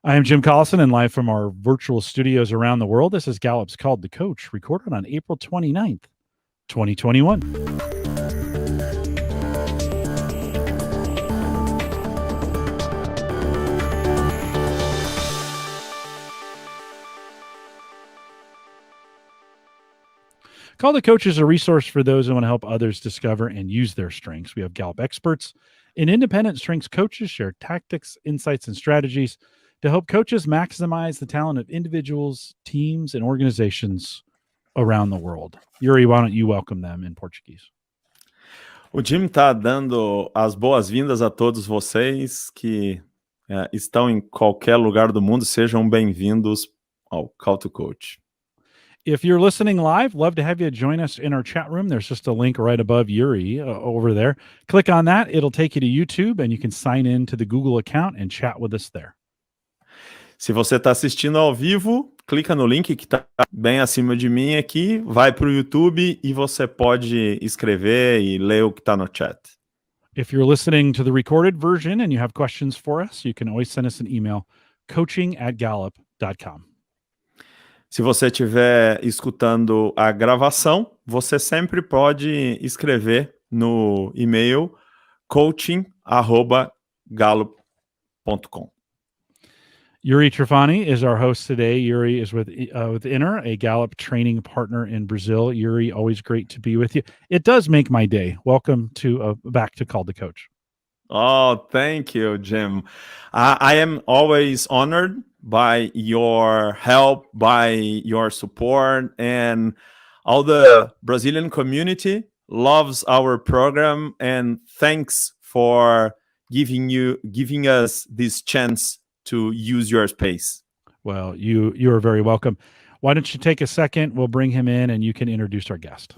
I am Jim Collison, and live from our virtual studios around the world, this is Gallup's Called the Coach, recorded on April 29th, 2021. Call the Coach is a resource for those who want to help others discover and use their strengths. We have Gallup experts and independent strengths coaches share tactics, insights, and strategies to help coaches maximize the talent of individuals, teams, and organizations around the world. Yuri, why don't you welcome them in Portuguese? O Jim está dando as boas-vindas a todos vocês que estão em qualquer lugar do mundo. Sejam bem-vindos ao Call to Coach. If you're listening live, love to have you join us in our chat room. There's just a link right above Yuri over there. Click on that. It'll take you to YouTube, and you can sign in to the Google account and chat with us there. Se você está assistindo ao vivo, clica no link que está bem acima de mim aqui, vai para o YouTube e você pode escrever e ler o que está no chat. If you're listening to the recorded version and you have questions for us, you can always send us an email, coaching@gallup.com. Se você estiver escutando a gravação, você sempre pode escrever no e-mail coaching@gallup.com. Yuri Trifani is our host today. Yuri is with Inner, a Gallup training partner in Brazil. Yuri, always great to be with you. It does make my day. Welcome to back to Call the Coach. Oh, thank you, Jim. I am always honored by your help, by your support, and all the Brazilian community loves our program, and thanks for giving us this chance to use your space. Well, you are very welcome. Why don't you take a second? We'll bring him in and you can introduce our guest.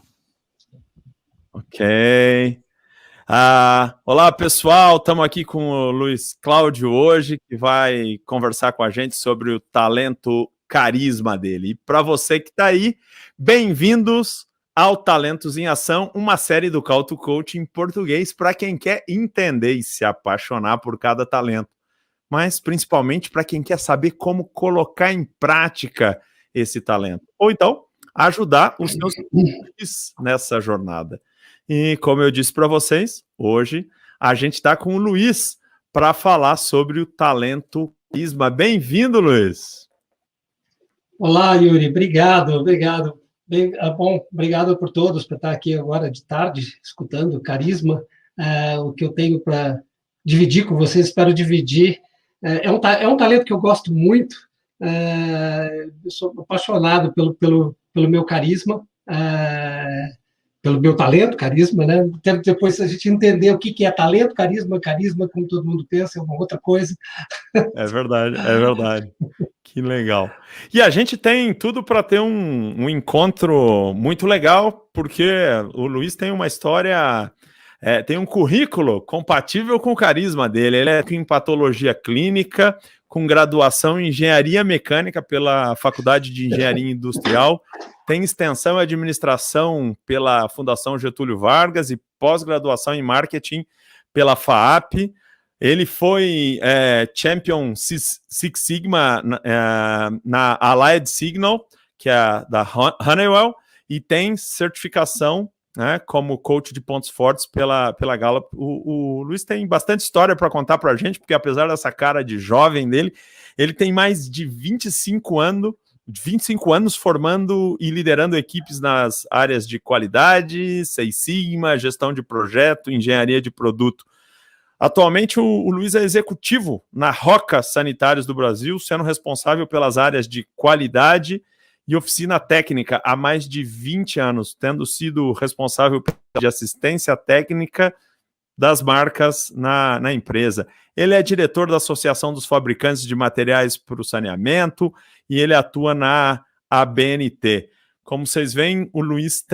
Ok. Olá, pessoal. Estamos aqui com o Luiz Cláudio hoje, que vai conversar com a gente sobre o talento carisma dele. E para você que está aí, bem-vindos ao Talentos em Ação, uma série do Call to Coach em português para quem quer entender e se apaixonar por cada talento, mas principalmente para quem quer saber como colocar em prática esse talento, ou então ajudar os seus clientes nessa jornada. E como eu disse para vocês, hoje a gente está com o Luiz para falar sobre o talento carisma. Bem-vindo, Luiz! Olá, Yuri, obrigado. Bom, obrigado por todos por estar aqui agora de tarde, escutando carisma, o que eu tenho para dividir com vocês, espero dividir. É um talento que eu gosto muito, eu sou apaixonado pelo meu carisma, pelo meu talento, carisma, né? Depois a gente entender o que é talento, carisma, como todo mundo pensa, é uma outra coisa. É verdade. Que legal. E a gente tem tudo para ter um encontro muito legal, porque o Luiz tem uma história, tem um currículo compatível com o carisma dele. Ele é em patologia clínica, com graduação em engenharia mecânica pela Faculdade de Engenharia Industrial, tem extensão e administração pela Fundação Getúlio Vargas e pós-graduação em marketing pela FAAP. Ele foi Champion Six Sigma na Allied Signal, que é da Honeywell, e tem certificação, né, como coach de pontos fortes pela Gallup. O Luiz tem bastante história para contar para a gente, porque apesar dessa cara de jovem dele, ele tem mais de 25 anos formando e liderando equipes nas áreas de qualidade, Six Sigma, gestão de projeto, engenharia de produto. Atualmente, o Luiz é executivo na Roca Sanitários do Brasil, sendo responsável pelas áreas de qualidade e oficina técnica há mais de 20 anos, tendo sido responsável de assistência técnica das marcas na empresa. Ele é diretor da Associação dos Fabricantes de Materiais para o Saneamento e ele atua na ABNT. Como vocês veem, o Luiz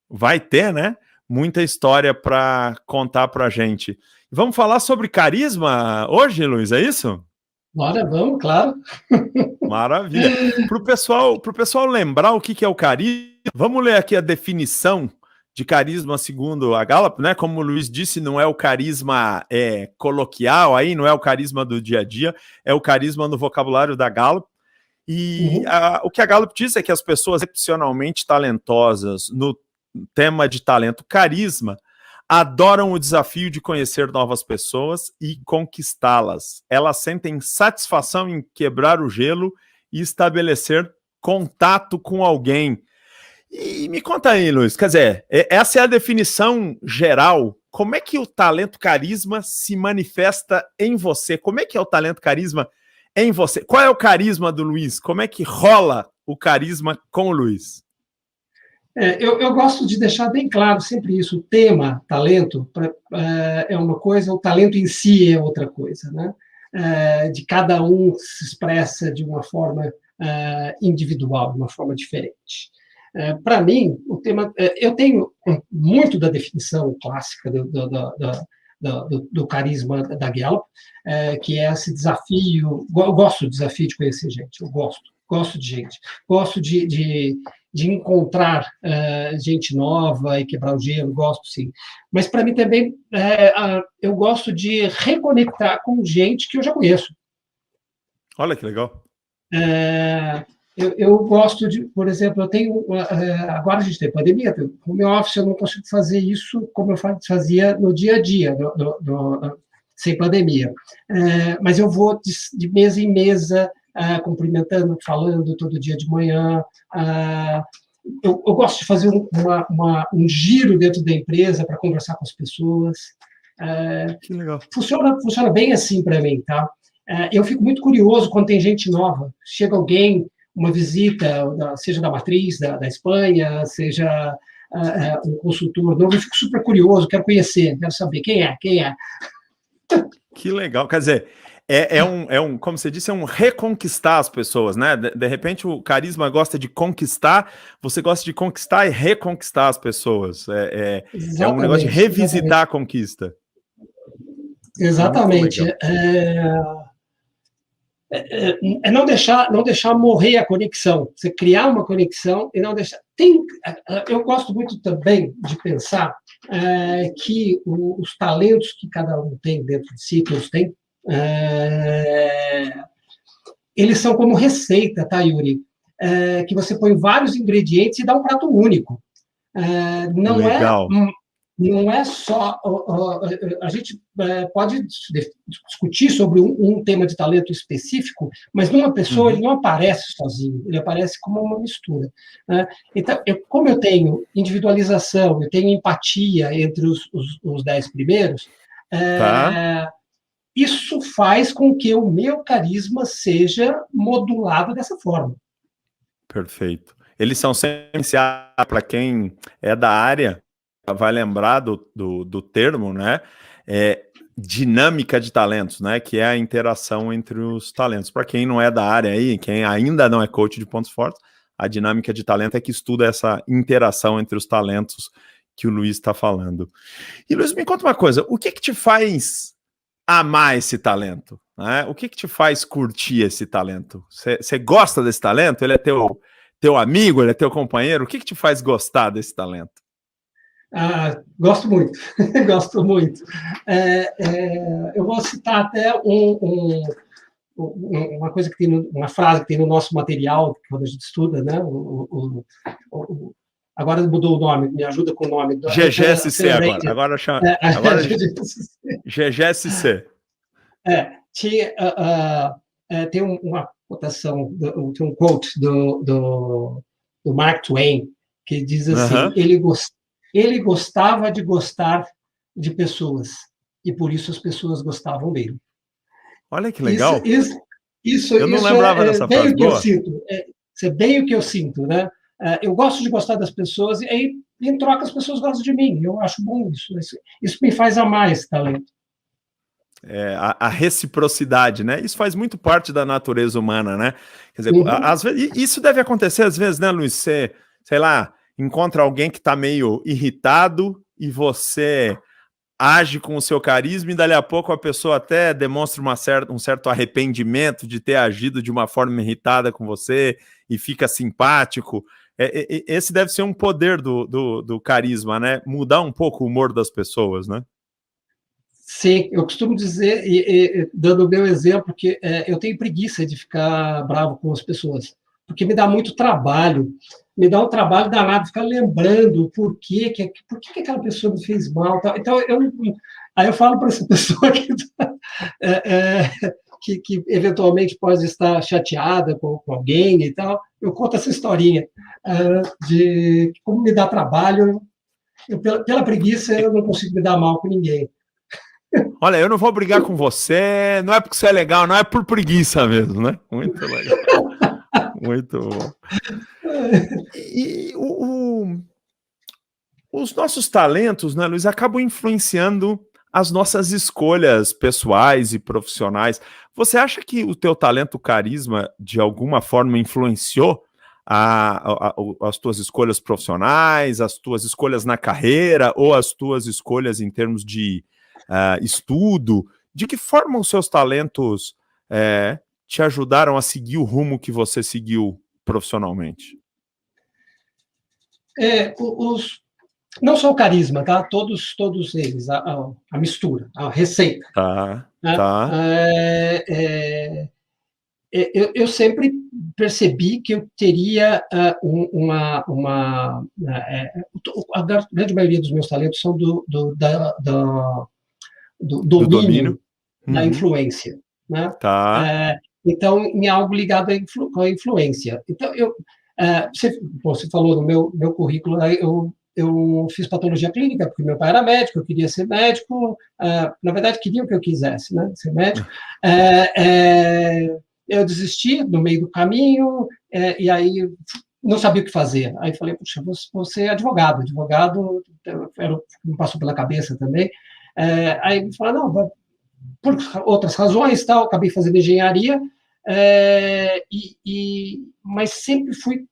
vai ter, né, muita história para contar para a gente. Vamos falar sobre carisma hoje, Luiz, é isso? Bora, vamos, claro. Maravilha. Para o pessoal lembrar o que é o carisma, vamos ler aqui a definição de carisma segundo a Gallup, né? Como o Luiz disse, não é o carisma coloquial aí, não é o carisma do dia a dia, é o carisma no vocabulário da Gallup. E o que a Gallup diz é que as pessoas excepcionalmente talentosas no tema de talento carisma adoram o desafio de conhecer novas pessoas e conquistá-las. Elas sentem satisfação em quebrar o gelo e estabelecer contato com alguém. E me conta aí, Luiz, quer dizer, essa é a definição geral. Como é que o talento carisma se manifesta em você? Como é que é o talento carisma em você? Qual é o carisma do Luiz? Como é que rola o carisma com o Luiz? Eu gosto de deixar bem claro sempre isso. O tema, talento, é uma coisa, o talento em si é outra coisa, né? De cada um se expressa de uma forma individual, de uma forma diferente. Para mim, o tema... eu tenho muito da definição clássica do carisma da Gallup, que é esse desafio... Eu gosto do desafio de conhecer gente, eu gosto de gente, gosto de encontrar gente nova e quebrar o gelo, gosto sim. Mas, para mim, também, eu gosto de reconectar com gente que eu já conheço. Olha que legal. Eu gosto de, por exemplo, eu tenho, agora a gente tem pandemia, no meu office eu não consigo fazer isso como eu fazia no dia a dia, sem pandemia. Mas eu vou de mesa em mesa, cumprimentando, falando todo dia de manhã. Eu gosto de fazer um giro dentro da empresa para conversar com as pessoas. Que legal. Funciona bem assim para mim, tá? Eu fico muito curioso quando tem gente nova. Chega alguém, uma visita, seja da matriz, da Espanha, seja um consultor novo, eu fico super curioso, quero conhecer, quero saber quem é. Que legal, quer dizer, como você disse, é um reconquistar as pessoas, né? De repente o carisma gosta de conquistar, você gosta de conquistar e reconquistar as pessoas. É um negócio de revisitar a conquista. Exatamente. Não deixar morrer a conexão, você criar uma conexão e não deixar... Eu gosto muito também de pensar que os talentos que cada um tem dentro de si, todos têm, eles são como receita, tá, Yuri? Que você põe vários ingredientes e dá um prato único. Legal. Não é só... A gente pode discutir sobre um tema de talento específico, mas numa pessoa ele não aparece sozinho, ele aparece como uma mistura. Então, como eu tenho individualização, eu tenho empatia entre os 10 primeiros, isso faz com que o meu carisma seja modulado dessa forma. Perfeito. Eles são essenciais para quem é da área, vai lembrar do termo, né? Dinâmica de talentos, né? Que é a interação entre os talentos. Para quem não é da área aí, quem ainda não é coach de pontos fortes, a dinâmica de talento é que estuda essa interação entre os talentos que o Luiz está falando. E Luiz, me conta uma coisa, o que te faz amar esse talento? Né? O que te faz curtir esse talento? Você gosta desse talento? Ele é teu amigo, ele é teu companheiro? O que te faz gostar desse talento? Gosto muito, gosto muito. Eu vou citar até uma coisa que tem, uma frase que tem no nosso material, quando a gente estuda, né? Agora mudou o nome, me ajuda com o nome. GGSC agora chama. Agora GGSC. Tem uma cotação, tem um quote do Mark Twain, que diz assim, ele gostava de gostar de pessoas, e por isso as pessoas gostavam dele. Olha que legal. Eu não lembrava dessa frase. Isso é bem o que eu sinto, né? Eu gosto de gostar das pessoas, e aí, em troca, as pessoas gostam de mim. Eu acho bom isso. Isso me faz amar esse talento. A reciprocidade, né? Isso faz muito parte da natureza humana, né? Quer dizer, às vezes, isso deve acontecer às vezes, né, Luiz? Você, sei lá, encontra alguém que está meio irritado e você age com o seu carisma e dali a pouco a pessoa até demonstra um certo arrependimento de ter agido de uma forma irritada com você e fica simpático. Esse deve ser um poder do carisma, né? Mudar um pouco o humor das pessoas, né? Sim, eu costumo dizer, dando o meu exemplo, que eu tenho preguiça de ficar bravo com as pessoas, porque me dá muito trabalho, me dá um trabalho danado ficar lembrando por que aquela pessoa me fez mal. Então, aí eu falo para essa pessoa que eventualmente pode estar chateada com alguém e tal, eu conto essa historinha de como me dá trabalho. Pela preguiça, eu não consigo me dar mal com ninguém. Olha, eu não vou brigar com você, não é porque você é legal, não é por preguiça mesmo, né? Muito legal. Muito bom. E os nossos talentos, né, Luiz, acabam influenciando as nossas escolhas pessoais e profissionais. Você acha que o teu talento, carisma, de alguma forma influenciou as tuas escolhas profissionais, as tuas escolhas na carreira ou as tuas escolhas em termos de estudo? De que forma os seus talentos te ajudaram a seguir o rumo que você seguiu profissionalmente? Não só o carisma, tá? Todos eles, a mistura, a receita. Tá, né? tá. Eu sempre percebi que eu teria a grande maioria dos meus talentos são do domínio da influência, né? Tá. Então, em algo ligado à influência. Então, você falou no meu currículo, eu fiz patologia clínica, porque meu pai era médico, eu queria ser médico, na verdade, queriam que eu quisesse, né, ser médico. Eu desisti no meio do caminho, e aí não sabia o que fazer. Aí falei, puxa, vou ser advogado me passou pela cabeça também. Aí me falaram, não, por outras razões, tal, acabei fazendo engenharia, mas sempre fui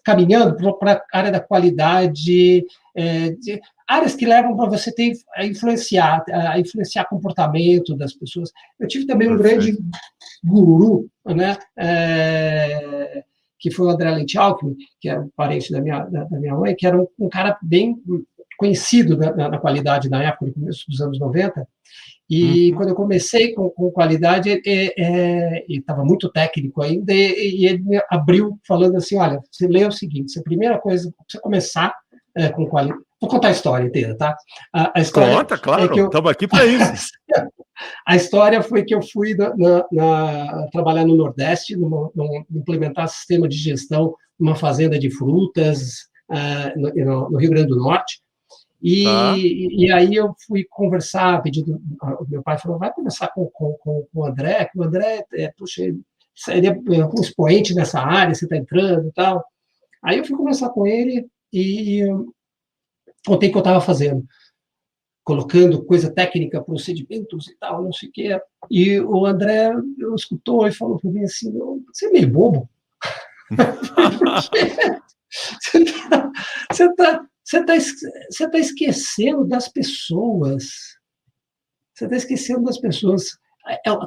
caminhando para a área da qualidade, áreas que levam para você a influenciar comportamento das pessoas. Eu tive também um grande guru, né, que foi o André Leite Alckmin, que era um parente da minha mãe, que era um cara bem conhecido na qualidade na época, no começo dos anos 90, e quando eu comecei com qualidade, ele estava muito técnico ainda, e ele me abriu falando assim, olha, você lê o seguinte, a primeira coisa, você começar com qualidade, vou contar a história inteira, tá? A história Conta, claro, estamos aqui para isso. A história foi que eu fui trabalhar no Nordeste, implementar sistema de gestão numa fazenda de frutas no Rio Grande do Norte. E aí eu fui conversar, meu pai falou, vai conversar com o André, que o André, puxa, ele é um expoente nessa área, você está entrando e tal. Aí eu fui conversar com ele e contei o que eu estava fazendo, colocando coisa técnica, procedimentos e tal, não sei o quê. E o André escutou e falou para mim assim, você é meio bobo. Você está esquecendo das pessoas. Você está esquecendo das pessoas.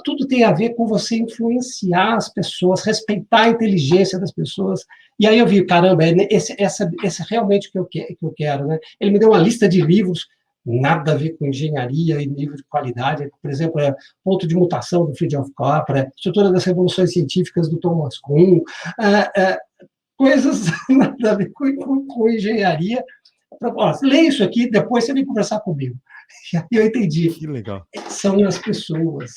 Tudo tem a ver com você influenciar as pessoas, respeitar a inteligência das pessoas. E aí eu vi, caramba, esse é realmente o que eu quero. Né? Ele me deu uma lista de livros, nada a ver com engenharia e nível de qualidade. Por exemplo, Ponto de Mutação, do Fritjof Capra, Estrutura das Revoluções Científicas, do Thomas Kuhn, coisas nada a ver com engenharia. Lê isso aqui, depois você vem conversar comigo. E aí eu entendi. Que legal. São as pessoas.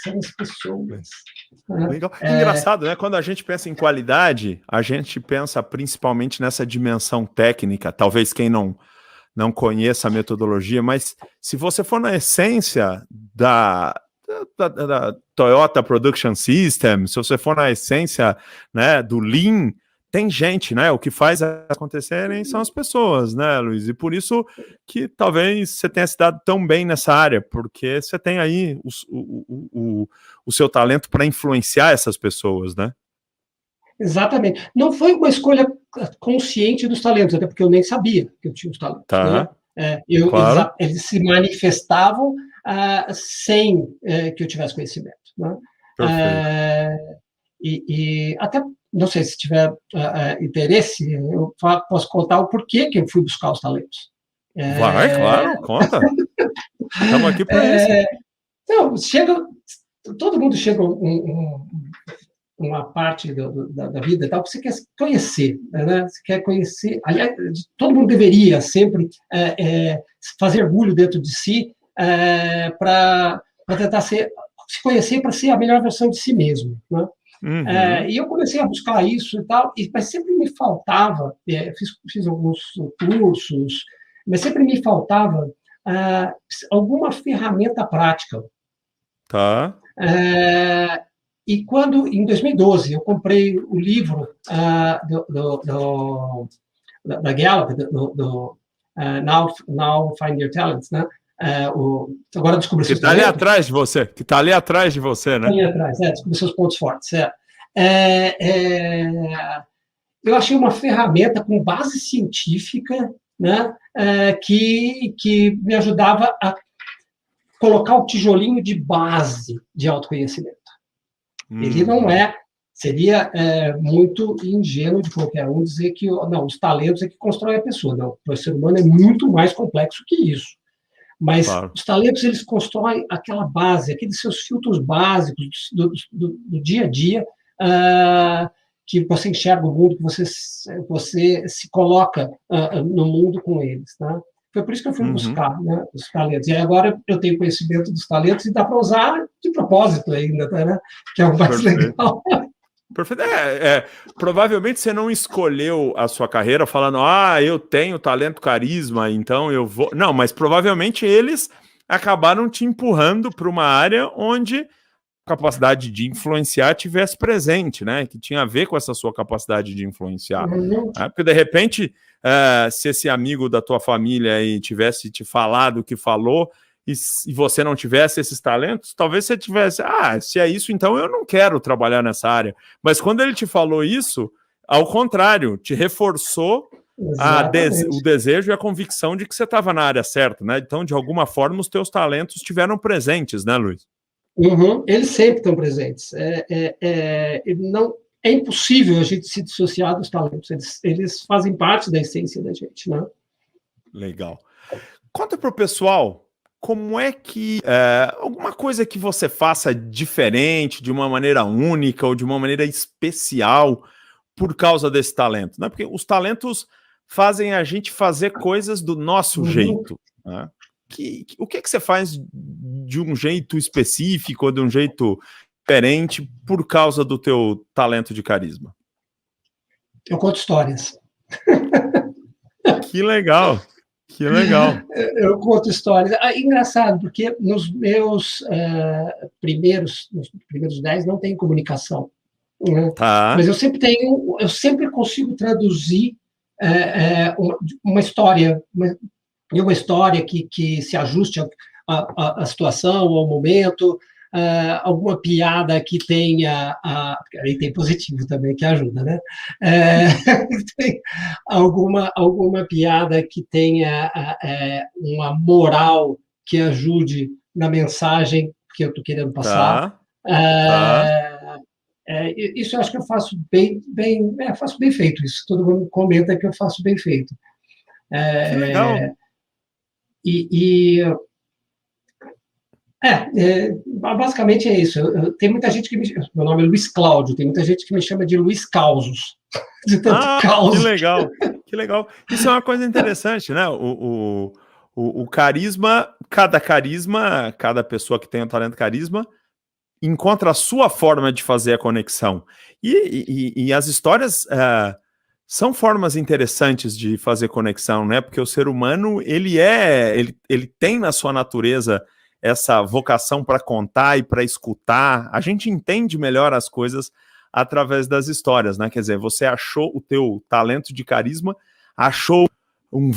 Legal. Engraçado, né? Quando a gente pensa em qualidade, a gente pensa principalmente nessa dimensão técnica. Talvez quem não conheça a metodologia, mas se você for na essência da Toyota Production System, se você for na essência, né, do Lean, tem gente, né? O que faz acontecerem são as pessoas, né, Luiz? E por isso que talvez você tenha se dado tão bem nessa área, porque você tem aí o seu talento para influenciar essas pessoas, né? Exatamente. Não foi uma escolha consciente dos talentos, até porque eu nem sabia que eu tinha os talentos. Tá. Né? Claro. Eles se manifestavam sem que eu tivesse conhecimento. Né? Perfeito. E até não sei se tiver interesse, eu posso contar o porquê que eu fui buscar os talentos. Vai, claro, conta. Estamos aqui para isso. Então, todo mundo chega uma parte da vida e tal, que você quer conhecer, né? Você quer conhecer, aliás, todo mundo deveria sempre fazer orgulho dentro de si para tentar se conhecer, para ser a melhor versão de si mesmo, né? E eu comecei a buscar isso e tal, mas sempre me faltava, fiz alguns cursos, mas sempre me faltava alguma ferramenta prática. Tá. E quando, em 2012, eu comprei o livro da Gallup, Now Find Your Talents, né? Agora descobri seus talentos. Que está ali atrás de você, né? Ali atrás, descobri seus pontos fortes. Eu achei uma ferramenta com base científica, né? Que me ajudava a colocar o tijolinho de base de autoconhecimento. Ele não seria muito ingênuo de qualquer um dizer que os talentos é que constroem a pessoa. Não, o ser humano é muito mais complexo que isso. Mas os talentos, eles constroem aquela base, aqueles seus filtros básicos do dia a dia, que você enxerga o mundo, que você se coloca no mundo com eles, tá? Foi por isso que eu fui buscar, né, os talentos. E agora eu tenho conhecimento dos talentos e dá para usar de propósito ainda, tá, né? Que é o mais legal. Perfeito. Provavelmente você não escolheu a sua carreira falando, eu tenho talento, carisma, então eu vou... Não, mas provavelmente eles acabaram te empurrando para uma área onde a capacidade de influenciar tivesse presente, né? Que tinha a ver com essa sua capacidade de influenciar. Porque, de repente, se esse amigo da tua família aí tivesse te falado o que falou e você não tivesse esses talentos, talvez você tivesse, se é isso, então eu não quero trabalhar nessa área. Mas quando ele te falou isso, ao contrário, te reforçou o desejo e a convicção de que você estava na área certa, né? Então, de alguma forma, os teus talentos estiveram presentes, né, Luiz? Eles sempre estão presentes. Não, é impossível a gente se dissociar dos talentos. Eles fazem parte da essência da gente, né? Legal. Conta para o pessoal como é que alguma coisa que você faça diferente, de uma maneira única ou de uma maneira especial por causa desse talento, né? Porque os talentos fazem a gente fazer coisas do nosso jeito, né? O que você faz de um jeito específico ou de um jeito diferente por causa do teu talento de carisma? Eu conto histórias. Que legal! Que legal. Eu conto histórias. Engraçado, porque nos meus primeiros 10 não tem comunicação. Né? Tá. Mas eu sempre consigo traduzir uma história, uma história que se ajuste à situação, ao momento, alguma piada que tenha... aí tem positivo também, que ajuda, né? Tem alguma piada que tenha uma moral que ajude na mensagem que eu estou querendo passar. Isso eu acho que eu faço faço bem feito isso. Todo mundo comenta que eu faço bem feito. Que legal. Basicamente é isso. Tem muita gente que meu nome é Luiz Cláudio, tem muita gente que me chama de Luiz Causos. De tanto caos. Que legal, que legal. Isso é uma coisa interessante, né? O carisma, cada pessoa que tem um talento carisma, encontra a sua forma de fazer a conexão. E as histórias são formas interessantes de fazer conexão, né? Porque o ser humano, ele tem na sua natureza essa vocação para contar e para escutar. A gente entende melhor as coisas através das histórias, né? Quer dizer, você achou o teu talento de carisma, achou um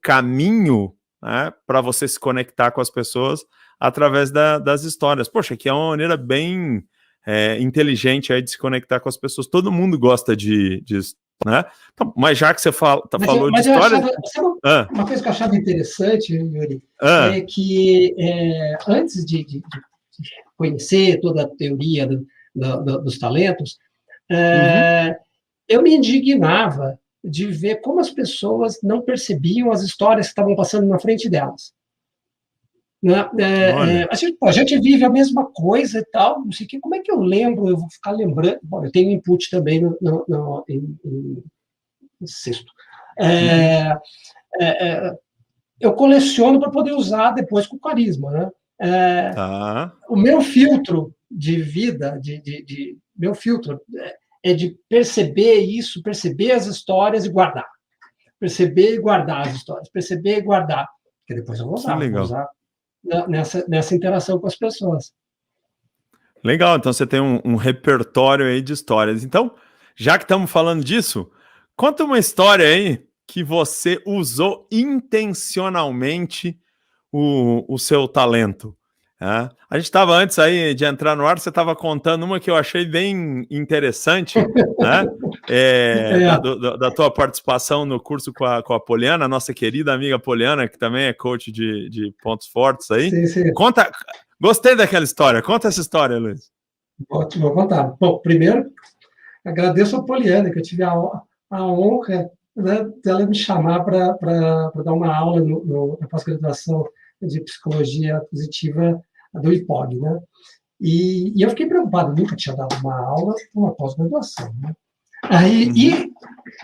caminho, né, para você se conectar com as pessoas através das histórias. Poxa, que é uma maneira bem inteligente aí de se conectar com as pessoas. Todo mundo gosta disso, né? Então, mas já que você falou de história... Uma coisa que eu achava interessante, Yuri, é que antes de conhecer toda a teoria dos talentos, Eu me indignava de ver como as pessoas não percebiam as histórias que estavam passando na frente delas. A gente vive a mesma coisa e tal, não sei o que, como é que eu lembro, eu vou ficar lembrando, bom, eu tenho input também em sexto. Eu coleciono para poder usar depois com carisma, né? O meu filtro de vida, meu filtro é de perceber isso, perceber as histórias e guardar. Perceber e guardar as histórias, perceber e guardar, porque depois eu vou usar nessa interação com as pessoas. Legal, então você tem um repertório aí de histórias. Então, já que estamos falando disso, conta uma história aí que você usou intencionalmente o seu talento. A gente estava antes aí de entrar no ar, você estava contando uma que eu achei bem interessante, né? Da tua participação no curso com a Poliana, nossa querida amiga Poliana, que também é coach de pontos fortes aí. Sim. Conta, gostei daquela história, conta essa história, Luiz. Ótimo, vou contar. Bom, primeiro, agradeço a Poliana, que eu tive a honra, né, dela me chamar para dar uma aula na pós-graduação de psicologia positiva do IPOG, né? E eu fiquei preocupado, nunca tinha dado uma aula uma pós-graduação, né? E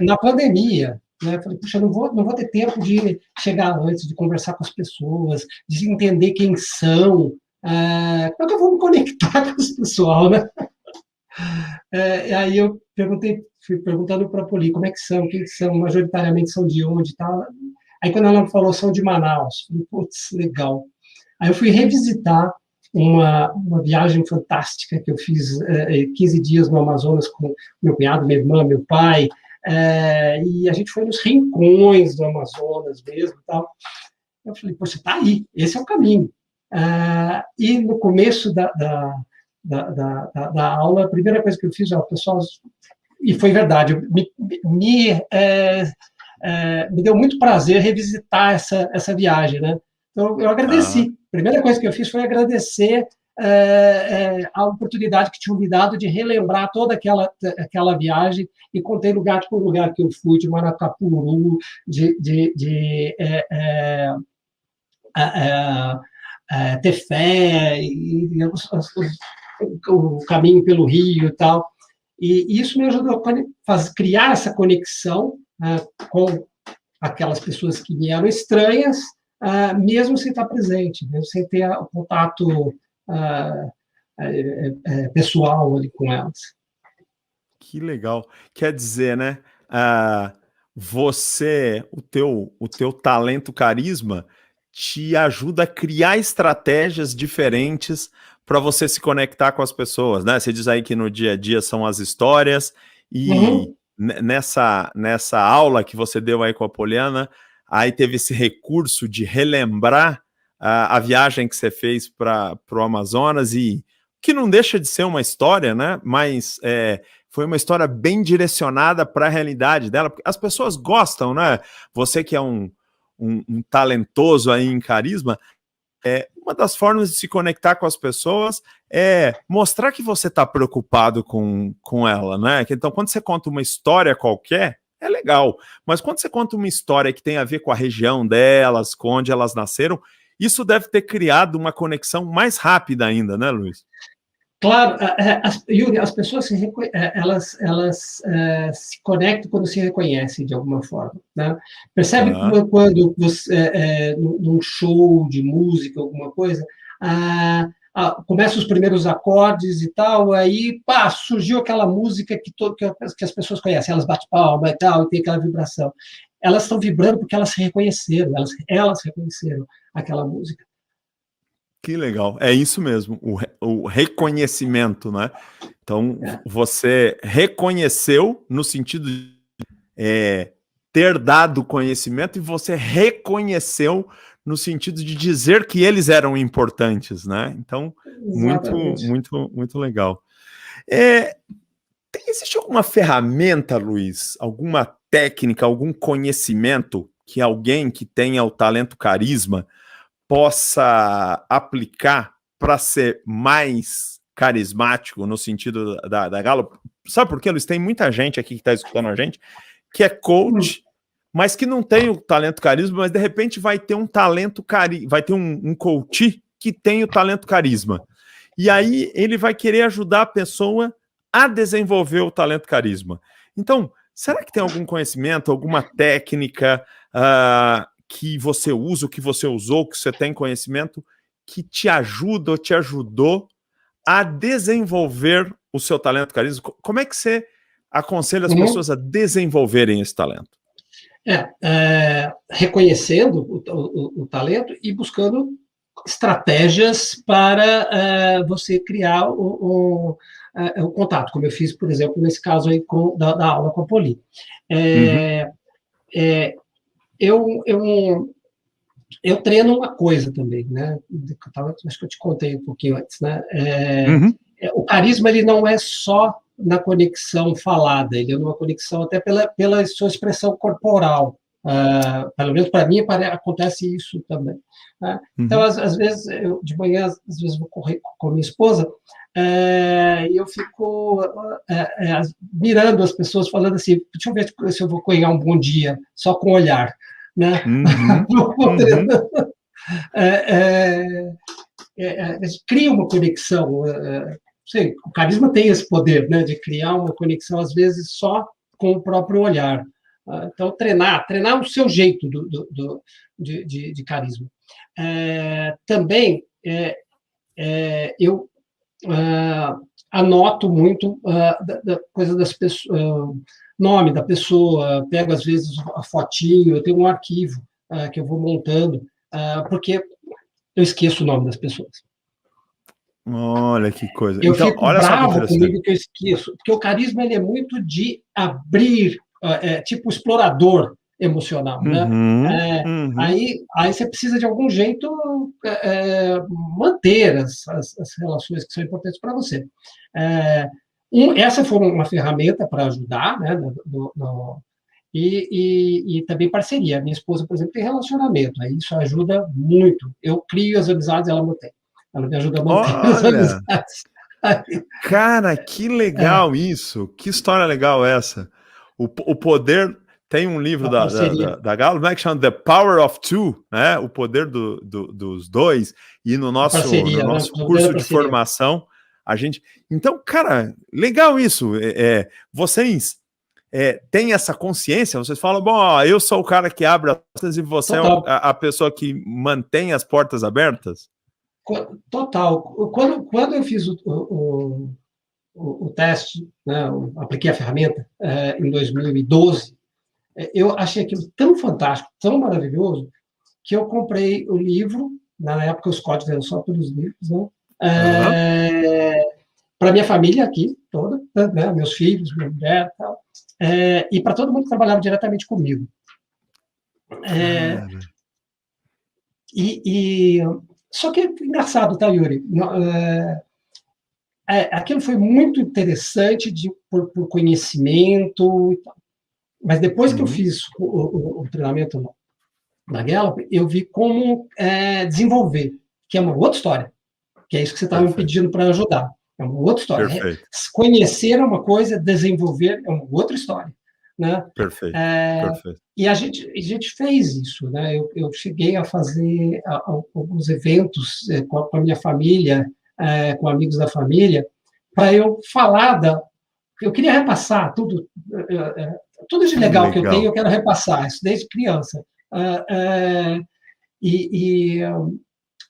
na pandemia, né, falei, puxa, não vou ter tempo de chegar antes, de conversar com as pessoas, de entender quem são, como é que eu vou me conectar com esse pessoal, né? E aí eu fui perguntando para a Poli, como é que são, quem são, majoritariamente são de onde e tal. Aí quando ela falou, são de Manaus, falei, putz, legal. Aí eu fui revisitar uma viagem fantástica que eu fiz 15 dias no Amazonas com meu cunhado, minha irmã, meu pai, e a gente foi nos rincões do Amazonas mesmo e tal. Eu falei, poxa, tá aí, esse é o caminho. E no começo da aula, a primeira coisa que eu fiz, pessoal, e foi verdade, me deu muito prazer revisitar essa viagem, né? Então, eu agradeci. A primeira coisa que eu fiz foi agradecer a oportunidade que tinham me dado de relembrar toda aquela viagem e contei lugar por lugar que eu fui, de Manacapuru, ter fé, o caminho pelo Rio e tal. E isso me ajudou a criar essa conexão com aquelas pessoas que me eram estranhas, mesmo sem estar presente, mesmo sem ter o contato pessoal ali com elas. Que legal. Quer dizer, né? O teu talento carisma te ajuda a criar estratégias diferentes para você se conectar com as pessoas, né? Você diz aí que no dia a dia são as histórias, e nessa aula que você deu aí com a Poliana, aí teve esse recurso de relembrar a viagem que você fez para o Amazonas, e que não deixa de ser uma história, né? Mas foi uma história bem direcionada para a realidade dela, porque as pessoas gostam, né? Você que é um talentoso aí em carisma, uma das formas de se conectar com as pessoas é mostrar que você está preocupado com ela, né? Então, quando você conta uma história qualquer, é legal, mas quando você conta uma história que tem a ver com a região delas, com onde elas nasceram, isso deve ter criado uma conexão mais rápida ainda, né, Luiz? Claro, Yuri, as pessoas elas se conectam quando se reconhecem de alguma forma, né? Percebe quando você, num show de música, alguma coisa, começam os primeiros acordes e tal, aí surgiu aquela música que as pessoas conhecem, elas batem palma e tal, e tem aquela vibração. Elas estão vibrando porque elas se reconheceram, elas reconheceram aquela música. Que legal, é isso mesmo, o reconhecimento, né? Então, você reconheceu no sentido de ter dado conhecimento, e você reconheceu no sentido de dizer que eles eram importantes, né? Então, muito legal. Existe alguma ferramenta, Luiz, alguma técnica, algum conhecimento que alguém que tenha o talento carisma possa aplicar para ser mais carismático, no sentido da Gallup? sabe por quê, Luiz? Tem muita gente aqui que está escutando a gente que é coach, mas que não tem o talento carisma, mas de repente vai ter um talento vai ter um coach que tem o talento carisma. E aí ele vai querer ajudar a pessoa a desenvolver o talento carisma. Então, será que tem algum conhecimento, alguma técnica que você usa, que você usou, que você tem conhecimento, que te ajuda ou te ajudou a desenvolver o seu talento carisma? Como é que você aconselha as pessoas a desenvolverem esse talento? Reconhecendo o talento e buscando estratégias para você criar o contato, como eu fiz, por exemplo, nesse caso aí da aula com a Poli. Eu treino uma coisa também, né? Acho que eu te contei um pouquinho antes, né? O carisma, ele não é só na conexão falada, ele é uma conexão até pela sua expressão corporal. Pelo menos para mim acontece isso também. Né? Então, às vezes, de manhã, às vezes vou correr com a minha esposa e eu fico mirando as pessoas, falando assim, deixa eu ver se eu vou ganhar um bom dia, só com o olhar. Né? Cria uma conexão. Sei, o carisma tem esse poder, né, de criar uma conexão, às vezes, só com o próprio olhar. Então, treinar o seu jeito de carisma. Também, eu anoto muito da coisa das pessoas, nome da pessoa, pego, às vezes, a fotinho, eu tenho um arquivo que eu vou montando, porque eu esqueço o nome das pessoas. Olha que coisa. Eu então, fico olha bravo só que comigo que eu esqueço, porque o carisma ele é muito de abrir, tipo explorador emocional, né? Aí você precisa de algum jeito manter as relações que são importantes para você. Essa foi uma ferramenta para ajudar, né? E também parceria. Minha esposa, por exemplo, tem relacionamento, aí isso ajuda muito. Eu crio as amizades, ela mantém. Ela me ajuda a manter as amizades. Cara, que legal isso! Que história legal essa! O poder... Tem um livro da Gallup, né, que chama The Power of Two, né? O poder dos dois. E no nosso curso de formação, a gente... Então, cara, legal isso. Vocês têm essa consciência? Vocês falam, bom, eu sou o cara que abre as portas e você é a pessoa que mantém as portas abertas? Total. Quando eu fiz o teste, né, apliquei a ferramenta em 2012, eu achei aquilo tão fantástico, tão maravilhoso, que eu comprei o livro, na época os códigos eram só pelos livros, né, para minha família aqui, toda, né, meus filhos, minha mulher e tal, e para todo mundo que trabalhava diretamente comigo. Só que é engraçado, tá, Yuri? Aquilo foi muito interessante por conhecimento e tal. Mas depois que eu fiz o treinamento na Gallup, eu vi como desenvolver, que é uma outra história, que é isso que você estava me pedindo para ajudar. É uma outra história. Conhecer é uma coisa, desenvolver é uma outra história. Né? Perfeito. E a gente fez isso. Né? Eu cheguei a fazer alguns eventos com a minha família, com amigos da família, para eu falar eu queria repassar tudo de legal que eu tenho, eu quero repassar, isso desde criança.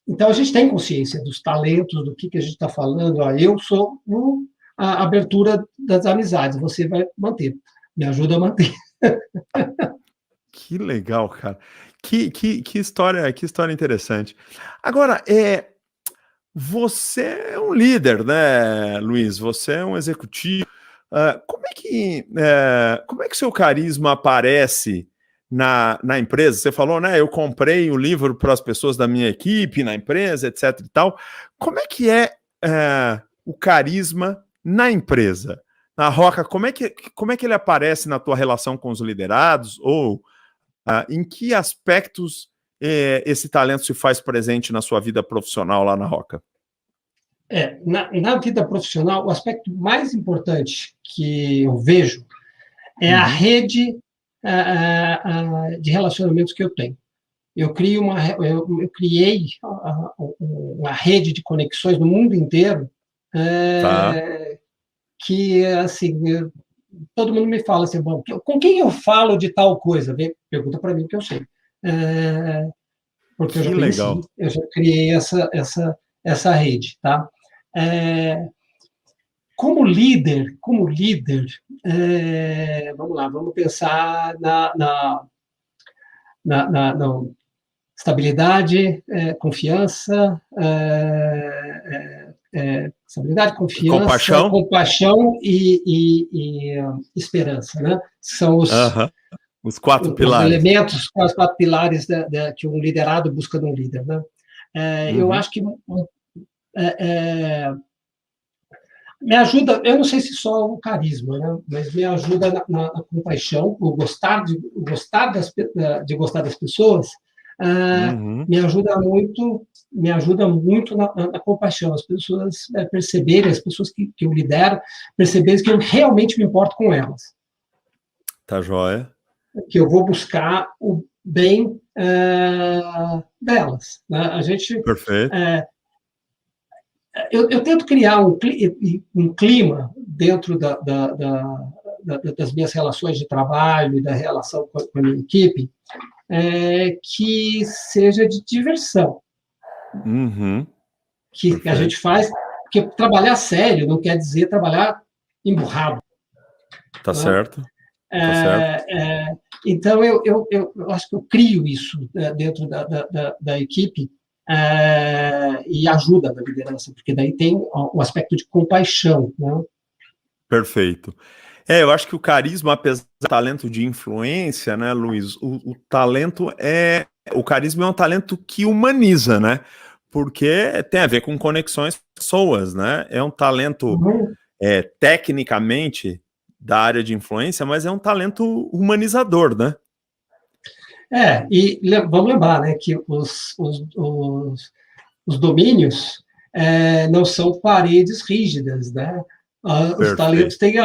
Então, a gente tem consciência dos talentos, do que a gente está falando. Eu sou a abertura das amizades, você vai manter. Me ajuda a manter. Que legal, cara. Que história interessante. Agora, você é um líder, né, Luiz? Você é um executivo. Como é que seu carisma aparece na empresa? Você falou, né? Eu comprei o livro para as pessoas da minha equipe, na empresa, etc. e tal. Como é que o carisma na empresa? Na Roca, como é que ele aparece na tua relação com os liderados? Ou em que aspectos esse talento se faz presente na sua vida profissional lá na Roca? Na vida profissional, o aspecto mais importante que eu vejo é a rede de relacionamentos que eu tenho. Eu criei uma rede de conexões no mundo inteiro que, assim, todo mundo me fala assim, bom, com quem eu falo de tal coisa? Pergunta para mim que eu sei. Porque eu já criei essa rede, tá? Como líder, vamos lá, vamos pensar na estabilidade, confiança, estabilidade, confiança, compaixão e esperança, né? São os 4 pilares. Os elementos, os 4 pilares que um liderado busca num líder, né? Eu acho que me ajuda, eu não sei se só o carisma, né? Mas me ajuda na compaixão, o gostar das pessoas, me ajuda muito na compaixão, as pessoas perceberem, as pessoas que eu lidero, perceberem que eu realmente me importo com elas. Tá joia. Que eu vou buscar o bem delas. Né? A gente... Perfeito. Eu tento criar um clima dentro das minhas relações de trabalho e da relação com a minha equipe que seja de diversão. Que a gente faz, porque trabalhar sério não quer dizer trabalhar emburrado. Tá certo. Então, eu acho que eu crio isso dentro da equipe e ajuda na liderança, porque daí tem o aspecto de compaixão. Né? Perfeito. Eu acho que o carisma, apesar do talento de influência, né, Luiz, o carisma é um talento que humaniza, né? Porque tem a ver com conexões com pessoas, né? É um talento tecnicamente da área de influência, mas é um talento humanizador, né? E vamos lembrar, né, que os domínios não são paredes rígidas, né? Os talentos têm